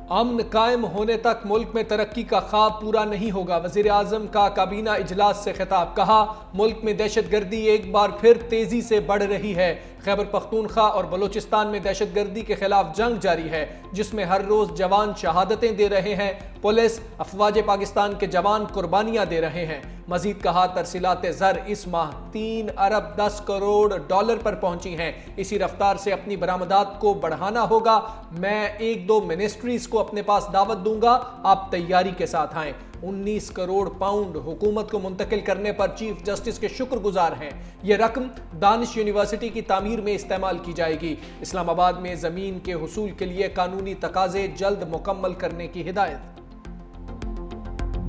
अमन कायम होने तक मुल्क में तरक्की का ख्वाब पूरा नहीं होगा। वजीर आजम का काबीना इजलास से खिताब। कहा, मुल्क में दहशत गर्दी एक बार फिर तेजी से बढ़ रही है। खैबर पख्तूनख्वा और बलूचिस्तान में दहशत गर्दी के खिलाफ जंग जारी है, जिसमें हर रोज जवान शहादतें दे रहे हैं। पुलिस, अफवाज पाकिस्तान के जवान कुर्बानियां दे रहे हैं। मजीद कहा, तरसीलात ज़र इस माह 3 अरब 10 करोड़ डॉलर पर पहुंची हैं। इसी रफ्तार से अपनी बरामदात को बढ़ाना होगा। मैं 1-2 मिनिस्ट्रीज को अपने पास दावत दूंगा, आप तैयारी के साथ आएं। 19 करोड़ पाउंड हुकूमत को मुंतकिल करने पर चीफ जस्टिस के शुक्रगुजार हैं। यह रकम दानिश यूनिवर्सिटी की तामीर में इस्तेमाल की जाएगी। इस्लामाबाद में जमीन के हुसूल के लिए कानूनी तकाजे जल्द मुकम्मल करने की हिदायत।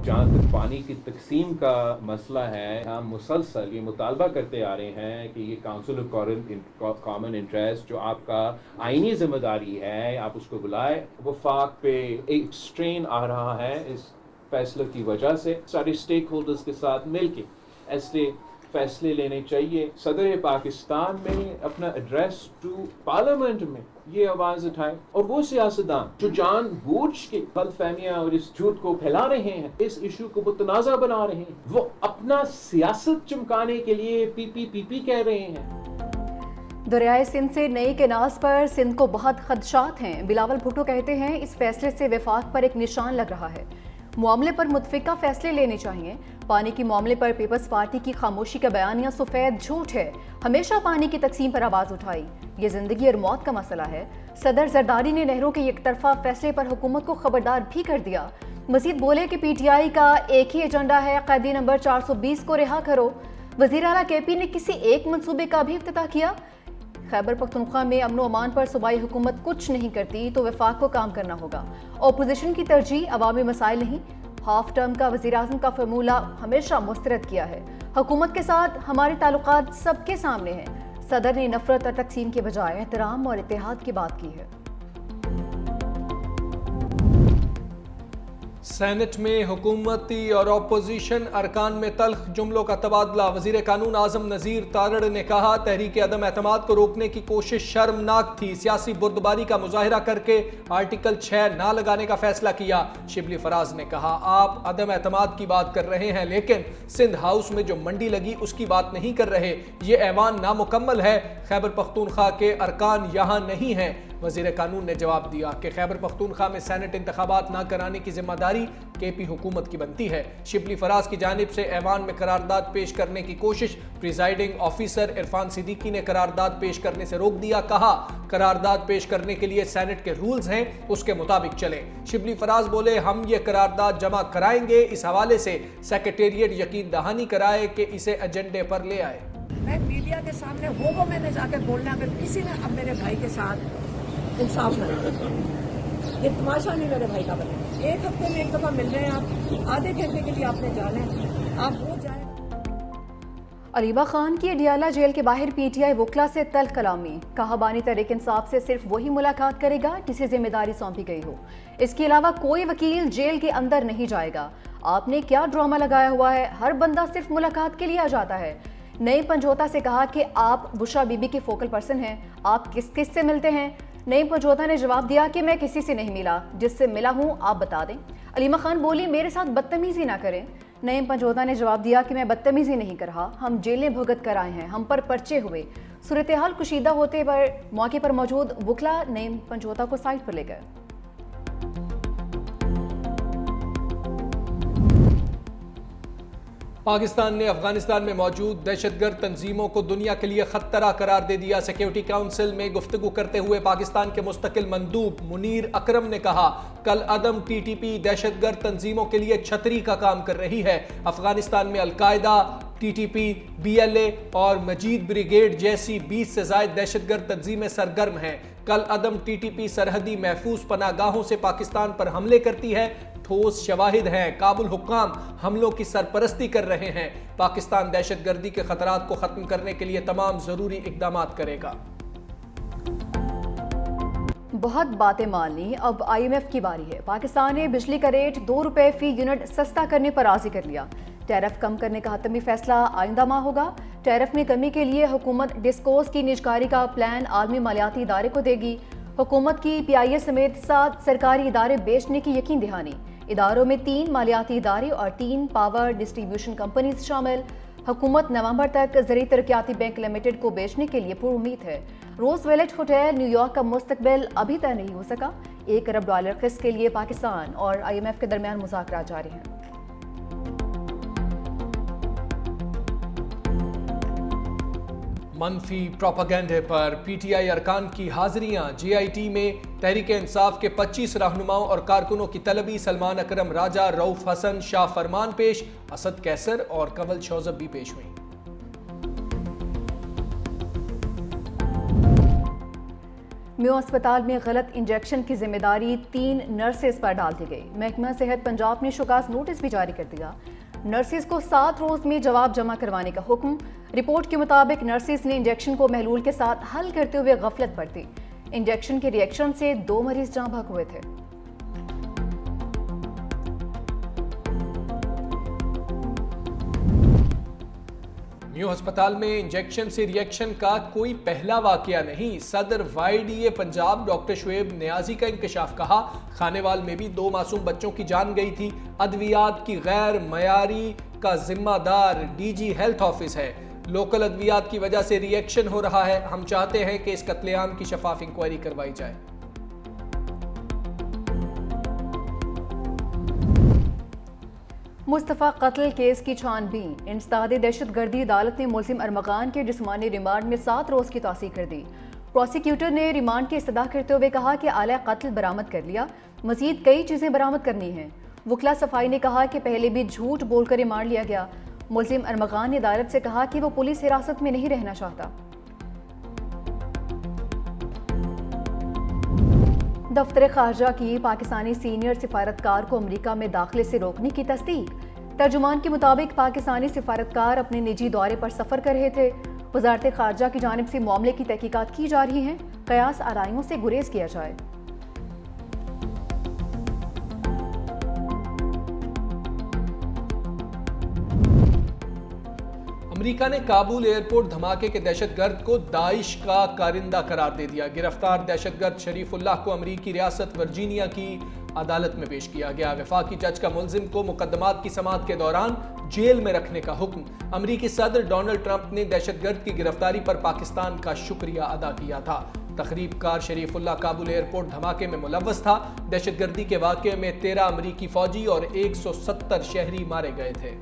जहाँ तक पानी की तकसीम का मसला है, हम मुसलसल ये मुतालबा करते आ रहे हैं कि ये काउंसिल ऑफ कॉमन इंटरेस्ट जो आपका आईनी जिम्मेदारी है, आप उसको बुलाए। वफाक पे एक स्ट्रेन आ रहा है इस फैसले की वजह से। सारे स्टेक होल्डर्स के साथ मिलके ऐसे फैसले लेने चाहिए। सदर पाकिस्तान में अपना एड्रेस टू पार्लियामेंट में ये आवाज उठाए, और वो सियासतदान जो जानबूझ के गलतफहमियां और इस झूठ को फैला रहे हैं, इस इशू को मुतनाज़ा बना रहे हैं, वो अपना सियासत चमकाने के लिए पीपी कह रहे हैं। दरियाए सिंध से नई केनाल्स पर सिंध को बहुत खदशात हैं। बिलावल भुट्टो कहते हैं, इस फैसले से वफाक पर एक निशान लग रहा है। मामले पर मुतफिका फैसले लेने चाहिए। पानी के मामले पर पीपल्स पार्टी की खामोशी का बयानिया सफेद झूठ है। हमेशा पानी की तकसीम पर आवाज उठाई। ये जिंदगी और मौत का मसला है। सदर जरदारी ने नेहरू के एक तरफा फैसले पर हुकूमत को खबरदार भी कर दिया। मजीद बोले कि PTI का एक ही एजेंडा है, कैदी नंबर 420 को रिहा करो। वजीर आला KP ने किसी एक मंसूबे का भी इफ्तिताह किया। खैबर पख्तूनख्वा में अमन अमान पर सूबाई हुकूमत कुछ नहीं करती तो वफाक को काम करना होगा। ओपोजिशन की तरजीह अवामी मसाइल नहीं। हाफ टर्म का वज़ीर आज़म का फॉर्मूला हमेशा मुस्तरद किया है। हुकूमत के साथ हमारे ताल्लुकात सबके सामने हैं। सदर ने नफरत और तकसीम के बजाय एहतराम और इत्तेहाद की बात की है। सेनेट में हुकूमती और अपोजिशन अरकान में तल्ख जुमलों का तबादला। वजीर कानून आजम नज़ीर तारड़ ने कहा, तहरीक अदम एतमाद को रोकने की कोशिश शर्मनाक थी। सियासी बुर्दबारी का मुजाहिरा करके आर्टिकल 6 ना लगाने का फैसला किया। शिबली फराज ने कहा, आप अदम एतमाद की बात कर रहे हैं, लेकिन सिंध हाउस में जो मंडी लगी उसकी बात नहीं कर रहे। ये ऐवान नामुकम्मल है। खैबर पख्तूनख्वा के अरकान यहाँ नहीं हैं। वजीर कानून ने जवाब दिया कि खैबर पख्तूनख्वा में सेनेट इंतखाबात न कराने की जिम्मेदारी KP हुकूमत की बनती है। शिबली फराज की जानिब से ऐवान में करारदाद पेश करने की कोशिश। प्रिजाइडिंग ऑफिसर इरफान सिद्दीकी ने करारदाद पेश करने से रोक दिया। कहा, करारदाद पेश करने के लिए सेनेट के रूल्स हैं, उसके मुताबिक चलें। शिबली फराज बोले, हम ये करारदाद जमा कराएंगे। इस हवाले से सेक्रेटेरिएट यकीन दहानी कराए कि इसे एजेंडे पर ले आए। मैं मीडिया के सामने वो मैंने जाके बोलना, अगर किसी ने अब मेरे भाई के साथ इंसाफ नहीं, ये तमाशा नहीं मेरे भाई का बने। एक हफ्ते में एक दफा मिल रहे हैं आप, आधे घंटे के लिए आपने जाना है, आप वो जाए। अलीबा खान की अडियाला जेल के बाहर PTI वकला से तल्ख कलामी। कहा, बानी तहरीक इंसाफ से सिर्फ वही मुलाकात करेगा जिसे जिम्मेदारी सौंपी गई हो। इसके अलावा कोई वकील जेल के अंदर नहीं जाएगा। आपने क्या ड्रामा लगाया हुआ है? हर बंदा सिर्फ मुलाकात के लिए आ जाता है। नईम पंजोता से कहा कि आप बुशरा बीबी के फोकल पर्सन हैं, आप किस किस से मिलते हैं? नईम पंजोता ने जवाब दिया कि मैं किसी से नहीं मिला, जिससे मिला हूं आप बता दें। अलीमा खान बोली, मेरे साथ बदतमीजी ना करें। नईम पंजोता ने जवाब दिया कि मैं बदतमीजी नहीं कर रहा, हम जेलें भुगत कर आए हैं, हम पर पर्चे हुए। सूरत हाल कुशीदा होते पर मौके पर मौजूद वकला नईम पंजोता को साइड पर ले गए। पाकिस्तान ने अफगानिस्तान में मौजूद दहशतगर्द तंजीमों को दुनिया के लिए खतरा करार दे दिया। सिक्योरिटी काउंसिल में गुफ्तगू करते हुए पाकिस्तान के मुस्तकिल मंदूब मुनीर अकरम ने कहा, कल अदम TTP दहशतगर्द तंजीमों के लिए छतरी का काम कर रही है। अफगानिस्तान में अलकायदा, TTP, BLA और मजीद ब्रिगेड जैसी 20 से ज्यादा दहशतगर्द तंजीमें सरगर्म हैं। कल अदम TTP सरहदी महफूज पनागाहों से पाकिस्तान पर हमले करती है। ठोस शवाहिद हैं। काबुल हुक्काम हमलों की सरपरस्ती कर रहे हैं। पाकिस्तान दहशतगर्दी के खतरात को खत्म करने के लिए तमाम जरूरी इकदाम करेगा। बहुत बातें मान ली, अब IMF की बारी है। पाकिस्तान ने बिजली का रेट 2 रुपए फी यूनिट सस्ता करने पर राजी कर लिया। टैरिफ कम करने का हतमी फैसला आइंदा माह होगा। टैरिफ में कमी के लिए हुकूमत डिस्कोस की निजकारी का प्लान आलमी मालियाती इदारे को देगी। हुकूमत की PIA समेत 7 सरकारी इदारे बेचने की यकीन दहानी। इदारों में 3 मालियाती इदारे और 3 पावर डिस्ट्रीब्यूशन कंपनीज शामिल। हुकूमत नवंबर तक ज़री तरक्याती बैंक लिमिटेड को बेचने के लिए पुरुमीद है। रोज़वेलेट होटल न्यूयॉर्क का मुस्तकबिल अभी तय नहीं हो सका। $1 अरब किस्त के लिए पाकिस्तान और IMF के दरमियान मुज़ाकरात जारी हैं। मनफी प्रोपेगेंडे पर PTI अरकान की हाजिरियां। JIT में तहरीक इंसाफ के 25 रहनुमाओं और कारकुनों की तलबी। सलमान अकरम राजा, रऊफ हसन, शाह फरमान पेश, असद कैसर और कंवल शौजब भी पेश हुई। म्यू अस्पताल में गलत इंजेक्शन की जिम्मेदारी 3 नर्सेज पर डाल दी गई। महकमा सेहत पंजाब ने शोकास नोटिस भी जारी कर दिया। नर्सेज को 7 रोज में जवाब जमा करवाने का हुक्म। रिपोर्ट के मुताबिक नर्सेज ने इंजेक्शन को महलूल के साथ हल करते हुए गफलत बरती। इंजेक्शन के रिएक्शन से 2 मरीज जाँ बहक हुए थे। न्यू अस्पताल में इंजेक्शन से रिएक्शन का कोई पहला वाकया नहीं। सदर YDA पंजाब डॉक्टर शुएब नियाजी का इंकशाफ। कहा, खानेवाल में भी 2 मासूम बच्चों की जान गई थी। अद्वियात की गैर मयारी का जिम्मेदार DG हेल्थ ऑफिस है। लोकल अद्वियात की वजह से रिएक्शन हो रहा है। हम चाहते हैं कि इस कत्लेआम की शफाफ इंक्वायरी करवाई जाए। मुस्तफ़ा कत्ल केस की छानबीन। इंसदाद दहशतगर्दी अदालत ने मुलजिम अरमगान के जिस्मानी रिमांड में 7 रोज की तौसीह कर दी। प्रोसिक्यूटर ने रिमांड की इस्तदा करते हुए कहा कि आला कत्ल बरामद कर लिया, मजीद कई चीज़ें बरामद करनी हैं। वकला सफाई ने कहा कि पहले भी झूठ बोलकर रिमांड लिया गया। मुलजिम अरमगान ने अदालत से कहा कि वो पुलिस हिरासत में नहीं रहना चाहता। दफ्तर खारजा की पाकिस्तानी सीनियर सिफारतकार को अमरीका में दाखिले से रोकने की तस्दीक। तर्जुमान के मुताबिक पाकिस्तानी सिफारतकार अपने निजी दौरे पर सफर कर रहे थे। वजारत खारजा की जानिब से मामले की तहकीकात की जा रही हैं। कयास आराइयों से गुरेज किया जाए। अमेरिका ने काबुल एयरपोर्ट धमाके के दहशतगर्द को दाइश का कारिंदा करार दे दिया। गिरफ्तार दहशतगर्द शरीफुल्लाह को अमेरिकी रियासत वर्जीनिया की अदालत में पेश किया गया। वफाकी जज का मुलजिम को मुकदमात की समाअत के दौरान जेल में रखने का हुक्म। अमेरिकी सदर डोनाल्ड ट्रंप ने दहशतगर्द की गिरफ्तारी पर पाकिस्तान का शुक्रिया अदा किया था। तखरीबकार शरीफुल्लाह काबुल एयरपोर्ट धमाके में मुलव्वस था। दहशतगर्दी के वाक़े में 13 अमेरिकी फौजी और 170 शहरी मारे गए थे।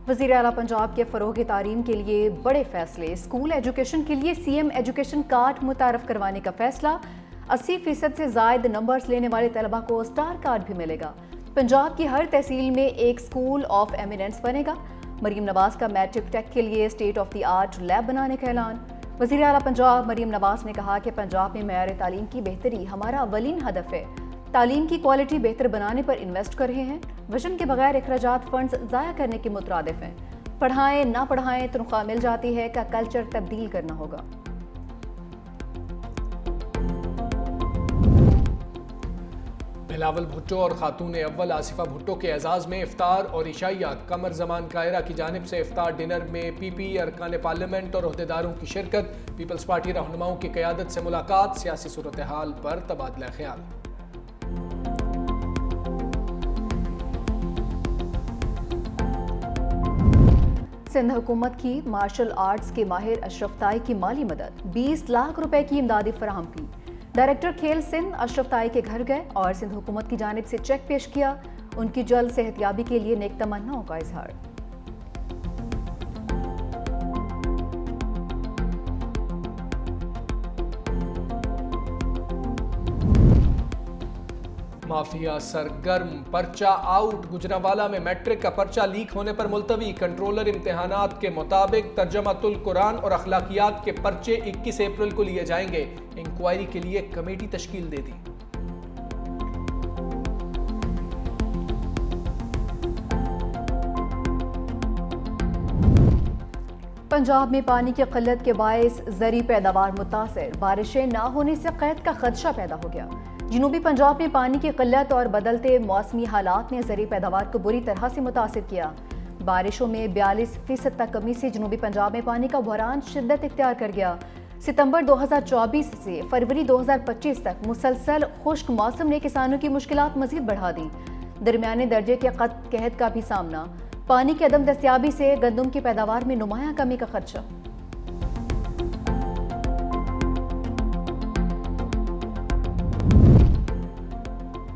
वज़ीर आला पंजाब के फ़रोग़ तालीम के लिए बड़े फैसले। स्कूल एजुकेशन के लिए CM एजुकेशन कार्ड मुतारफ़ करवाने का फैसला। 80% से ज़ायद नंबर्स लेने वाले तलबा को स्टार कार्ड भी मिलेगा। पंजाब की हर तहसील में एक स्कूल ऑफ एमिनेंस बनेगा। मरीम नवाज का मैट्रिक टेक के लिए state of the art lab बनाने का ऐलान। वज़ीर आला पंजाब मरीम नवाज ने कहा कि पंजाब में मयार तालीम की बेहतरी हमारा अवलीन हदफ है। तालीम की क्वालिटी बेहतर बनाने पर इन्वेस्ट कर रहे हैं। विजन के बगैर अखराजात फंड्स ज़ाया करने के मुतरादिफ हैं। पढ़ाएं ना पढ़ाएं तनख्वाह मिल जाती है का कल्चर तब्दील करना होगा। बिलावल भुट्टो और खातून अव्वल आसिफा भुट्टो के एजाज़ में इफ्तार और इशाइया। कमर जमान कायरा की जानिब से इफ्तार डिनर में PP अरकान पार्लियामेंट और ओहदेदारों की शिरकत। पीपल्स पार्टी रहनुमाओं की क़यादत से मुलाकात। सियासी सूरत हाल पर तबादला ख्याल। सिंध हुकूमत की मार्शल आर्ट्स के माहिर अशरफ ताई की माली मदद। 20 लाख रुपए की इमदादी फराहम की। डायरेक्टर खेल सिंध अशरफ ताई के घर गए और सिंध हुकूमत की जानिब से चेक पेश किया। उनकी जल्द सेहतयाबी के लिए नेक तमन्नाओं का इजहार। माफिया सरगर्म। पर्चा आउट। गुजरांवाला में मैट्रिक का पर्चा लीक होने पर मुलतवी। कंट्रोलर इम्तिहानात के मुताबिक तर्जमातुल कुरान और अखलाकियात के पर्चे 21 अप्रैल को लिए जाएंगे। इंक्वायरी के लिए कमेटी तश्कील दे दी। पंजाब में पानी की किल्लत के बायस ज़री पैदावार मुतासर। बारिशें ना होने से क़ैद का खदशा पैदा हो गया। जनूबी पंजाब में पानी की किल्लत और बदलते मौसमी हालात ने ज़री पैदावार को बुरी तरह से मुतासिर किया। बारिशों में 42% तक कमी से जनूबी पंजाब में पानी का बहरान शिद्दत इख्तियार कर गया। सितंबर 2024 से फरवरी 2025 तक मुसलसल खुश्क मौसम ने किसानों की मुश्किलात मजीद बढ़ा दी। दरमियाने दर्जे के कहत का भी सामना, पानी की अदम दस्तियाबी से गंदम की पैदावार में नुमाया कमी का खदशा।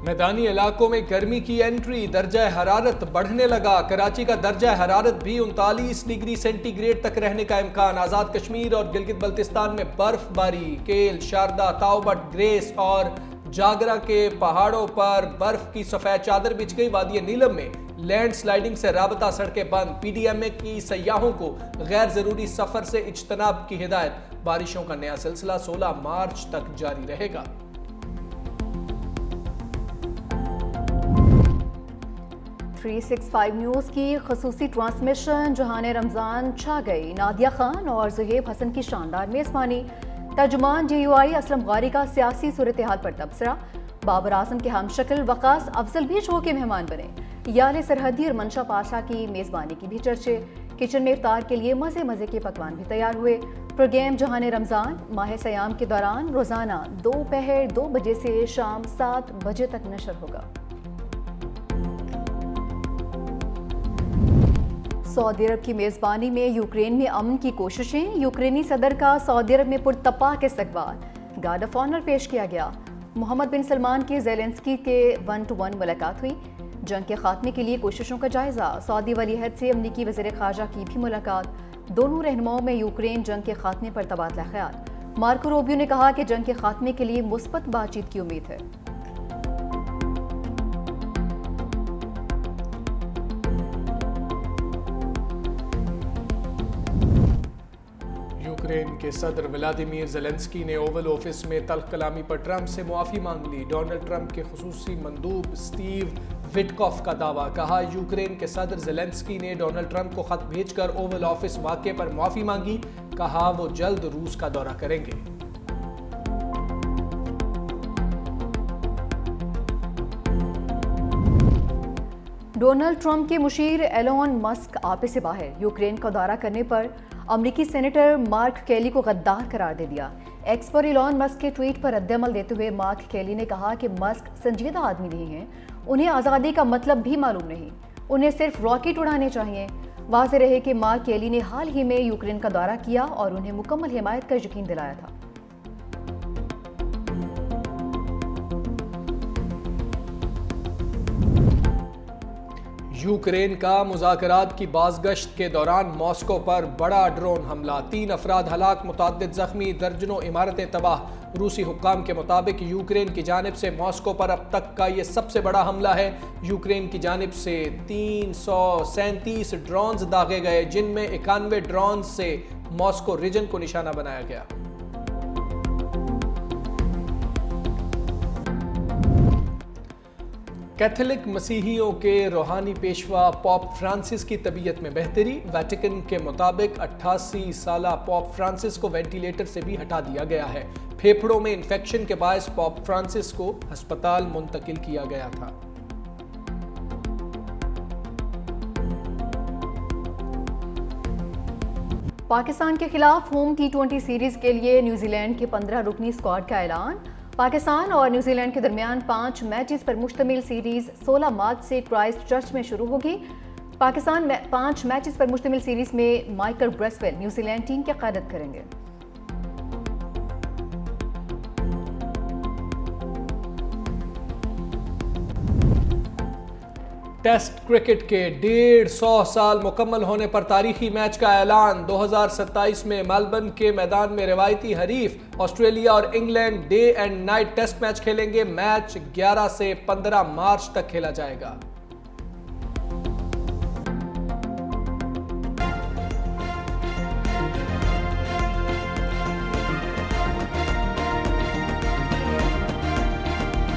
मैदानी इलाकों में गर्मी की एंट्री, दर्जा हरारत बढ़ने लगा। कराची का दर्जा हरारत भी 39 डिग्री सेंटीग्रेड तक रहने का इम्कान। आज़ाद कश्मीर और गिलगित बल्तिस्तान में बर्फबारी। केल, शारदा, ताओबट, ग्रेस और जागरा के पहाड़ों पर बर्फ की सफेद चादर बिछ गई। वादी नीलम में लैंड स्लाइडिंग से राबता सड़कें बंद। PDMA की सयाहों को गैर जरूरी सफर से इज्तनाब की हिदायत। बारिशों का नया सिलसिला 16 मार्च तक जारी रहेगा। थ्री 365 न्यूज़ की खसूसी ट्रांसमिशन जहान रमज़ान छा गई। नादिया खान और ज़ुहैब हसन की शानदार मेज़बानी। तर्जुमान JUI असलम गारी का सियासी सूरत हाल पर तबसरा। बाबर आजम के हमशक्ल वकास अफजल भी शो के मेहमान बने। याले सरहदी और मंशा पाशा की मेज़बानी की भी चर्चे। किचन में इफ्तार के लिए मज़े मज़े के पकवान भी तैयार हुए। प्रोग्राम जहान रमज़ान माह सयाम के दौरान रोज़ाना दोपहर 2 बजे से शाम 7 बजे तक नशर होगा। सऊदी अरब की मेज़बानी में यूक्रेन में अमन की कोशिशें। यूक्रेनी सदर का सऊदी अरब में पुरतपाक इस्तकबाल। गार्ड ऑफ ऑनर पेश किया गया। मोहम्मद बिन सलमान की ज़ेलेंस्की के 1-to-1 मुलाकात हुई। जंग के खात्मे के लिए कोशिशों का जायजा। सऊदी वलीअहद से अमरीकी वज़ीर ख़ारजा की भी मुलाकात। दोनों रहनुमाओं में यूक्रेन जंग के खात्मे पर तबादला ख्याल। मार्को रूबियो ने कहा कि जंग के खात्मे के लिए मुस्बत बातचीत की उम्मीद है। यूक्रेन के सदर व्लादिमीर ज़ेलेंस्की ने ओवल ऑफिस में तल्ख कलामी पर ट्रंप से मुआफ़ी मांग ली। डोनाल्ड ट्रंप के खुसूसी मंदूब स्टीव विटकॉफ का दावा। कहा, यूक्रेन के सदर ज़ेलेंस्की ने डोनाल्ड ट्रंप को खत भेजकर ओवल ऑफिस वाक़े पर मुआफ़ी मांगी। कहा, वो जल्द रूस का दौरा करेंगे। डोनाल्ड ट्रंप के मुशीर एलोन मस्क आपे से बाहर। यूक्रेन का दौरा करने पर अमरीकी सेनेटर मार्क केली को गद्दार करार दे दिया। एक्स पर एलोन मस्क के ट्वीट पर रद्दअमल देते हुए मार्क केली ने कहा कि मस्क संजीदा आदमी नहीं हैं, उन्हें आज़ादी का मतलब भी मालूम नहीं, उन्हें सिर्फ रॉकेट उड़ाने चाहिए। वाज़ेह रहे कि मार्क केली ने हाल ही में यूक्रेन का दौरा किया और उन्हें मुकम्मल हिमायत का यकीन दिलाया था। यूक्रेन का मुज़ाकरात की बाज़गश्त के दौरान मॉस्को पर बड़ा ड्रोन हमला। 3 अफराद हलाक, मुतअद्दिद ज़ख्मी, दर्जनों इमारतें तबाह। रूसी हुक्काम के मुताबिक यूक्रेन की जानिब से मॉस्को पर अब तक का ये सबसे बड़ा हमला है। यूक्रेन की जानिब से 337 ड्रोन्स दागे गए, जिनमें 91 ड्रोन से मॉस्को रीजन को निशाना बनाया गया। कैथोलिक मसीहियों के रूहानी पेशवा पॉप फ्रांसिस की तबीयत में बेहतरी। वेटिकन के मुताबिक 88 साला पॉप फ्रांसिस को वेंटिलेटर से भी हटा दिया गया है। फेफड़ों में इन्फेक्शन के बायस पॉप फ्रांसिस को अस्पताल मुंतकिल किया गया था। पाकिस्तान के खिलाफ होम T20 सीरीज के लिए न्यूजीलैंड के 15 रुकनी स्क्वाड का ऐलान। पाकिस्तान और न्यूजीलैंड के दरमियान 5 मैचेस पर मुश्तमिल सीरीज 16 मार्च से क्राइस्ट चर्च में शुरू होगी। पाकिस्तान में 5 मैचेस पर मुश्तमिल सीरीज में माइकल ब्रेसवेल न्यूजीलैंड टीम की क़यादत करेंगे। टेस्ट क्रिकेट के 150 साल मुकम्मल होने पर तारीखी मैच का ऐलान। 2027 में मेलबर्न के मैदान में रिवायती हरीफ ऑस्ट्रेलिया और England day and night test match खेलेंगे। मैच 11 से 15 मार्च तक खेला जाएगा।